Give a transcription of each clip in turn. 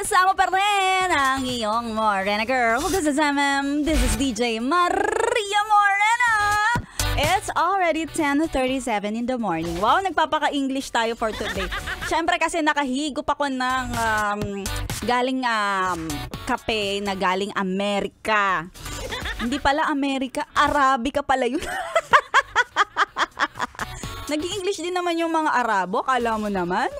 Kasama pa rin ang iyong Morena girl. This is This is DJ Maria Morena. It's already 10:37 in the morning. Wow, nagpapaka-English tayo for today. Siyempre kasi nakahigop ako ng galing kape na galing Amerika. Hindi pala Amerika, Arabica pala yun. Nag-i-English din naman yung mga Arabo, kala mo naman.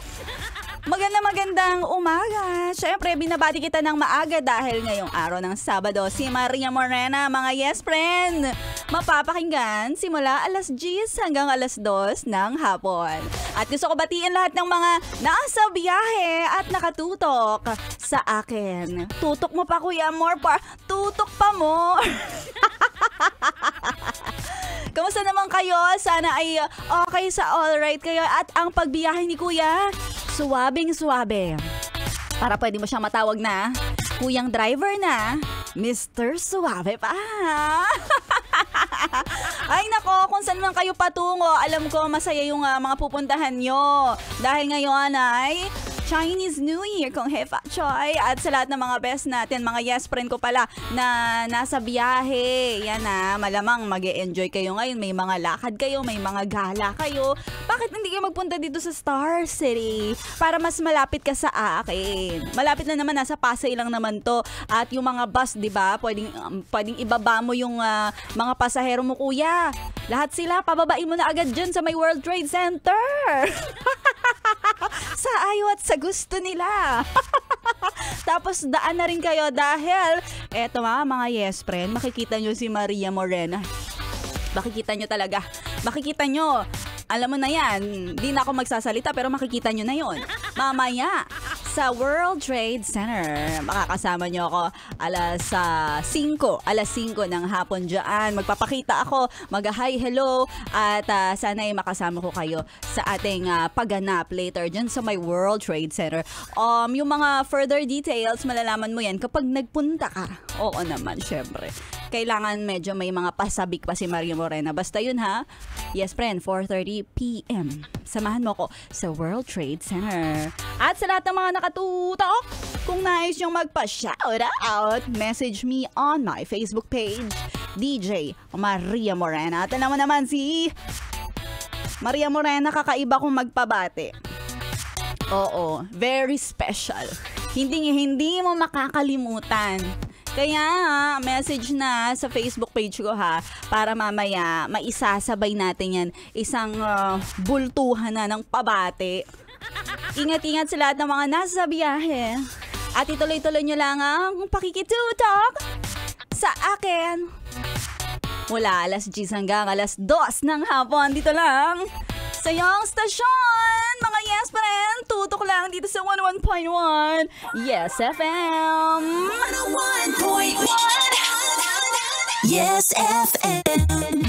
Magandang umaga. Siyempre, binabati kita ng maaga dahil ngayong araw ng Sabado, si Maria Morena, mga yes friend, mapapakinggan simula alas 10 hanggang alas 2 ng hapon. At gusto ko batiin lahat ng mga nasa biyahe at nakatutok sa akin. Tutok mo pa, Kuya More, tutok pa mo. Kamusta naman kayo? Sana ay okay sa alright kayo at ang pagbiyahe ni Kuya, suwabing-suwabe. Para pwede mo siyang matawag na Kuyang driver na Mr. Suwabe pa. Ay nako, kung saan man kayo patungo, alam ko masaya yung mga pupuntahan nyo. Dahil ngayon ay Chinese New Year kung Hefa Choy. At sa lahat ng mga best natin, mga yes friend ko pala na nasa biyahe. Yan malamang mag-e-enjoy kayo ngayon. May mga lakad kayo, may mga gala kayo. Bakit hindi kayo magpunta dito sa Star City? Para mas malapit ka sa akin. Malapit na naman, nasa Pasay lang naman to. At yung mga bus, di ba? Pwedeng ibaba mo yung mga pasahero mo, Kuya. Lahat sila, pababain mo na agad dyan sa may World Trade Center. Sa ayaw at sa gusto nila. Tapos daan na rin kayo dahil eto mga yes friend, makikita nyo si Maria Morena. Makikita nyo talaga. Makikita nyo. Alam mo na yan, di na ako magsasalita pero makikita nyo na yon. Mamaya sa World Trade Center, makakasama nyo ako alas 5 ng hapon dyan. Magpapakita ako, mag-hi, hello, at sana ay makasama ko kayo sa ating pagganap later dyan sa my World Trade Center. Yung mga further details, malalaman mo yan kapag nagpunta ka. Oo naman, syempre. Kailangan medyo may mga pasabik pa si Maria Morena. Basta yun ha. Yes friend, 4:30 p.m. Samahan mo ko sa World Trade Center. At sa lahat ng mga nakatutok, kung nais yung magpa-shout out, message me on my Facebook page, DJ Maria Morena. At alam mo naman si Maria Morena, kakaiba kong magpabate. Oo, very special. Hindi mo makakalimutan. Kaya message na sa Facebook page ko ha, para mamaya maisasabay natin yan, isang bultuhan na ng pabate. Ingat-ingat sa lahat ng mga nasa biyahe. At ituloy-tuloy nyo lang ang pakikitutok sa akin. Mula alas 10 hanggang alas 2 ng hapon, dito lang sa iyong stasyon, mga yes friend, tutok lang dito sa 101.1 Yes FM. 101.1 Yes FM.